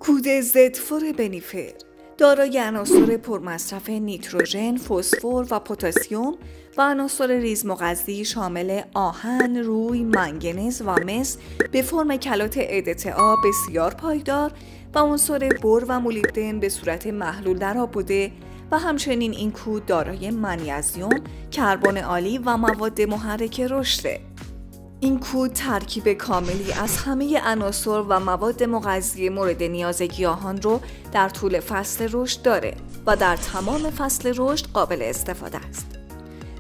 کود زدفور بنیفر دارای عناصر پرمصرف نیتروژن، فسفر و پتاسیم و عناصر ریزمغذی شامل آهن، روی، منگنز و مس به فرم کلات EDTA بسیار پایدار و عنصر بر و مولیبدن به صورت محلول در آب بوده و همچنین این کود دارای منیزیم، کربن عالی و مواد محرک رشده. این کود ترکیب کاملی از همه عناصر و مواد مغذی مورد نیاز گیاهان رو در طول فصل رشد داره و در تمام فصل رشد قابل استفاده است.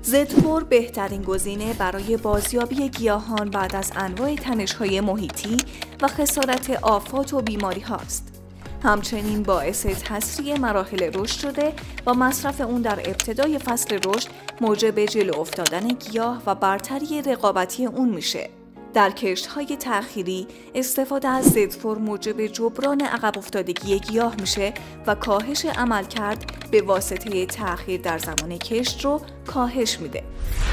زدفور بهترین گزینه برای بازیابی گیاهان بعد از انواع تنش‌های محیطی و خسارت آفات و بیماری هاست. همچنین باعث تسریع مراحل رشد شده و مصرف اون در ابتدای فصل رشد موجب جلو افتادن گیاه و برتری رقابتی اون میشه. در کشت‌های تأخیری استفاده از زدفور موجب جبران عقب افتادگی گیاه میشه و کاهش عملکرد به واسطه تأخیر در زمان کشت رو کاهش میده.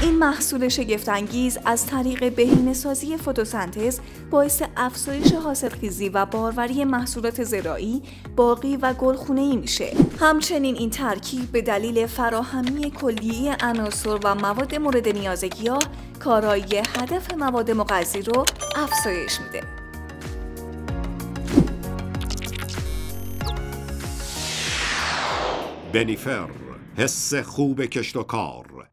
این محصول شگفت‌انگیز از طریق بهینه‌سازی فتوسنتز باعث افزایش حاصلخیزی و باروری محصولات زراعی، باغی و گلخونه‌ای میشه. همچنین این ترکیب به دلیل فراهمی کلیه عناصر و مواد مورد نیاز گیاه کارایی هدف مواد مغذی رو افزایش میده. بنیفر، حس خوب کشت و کار.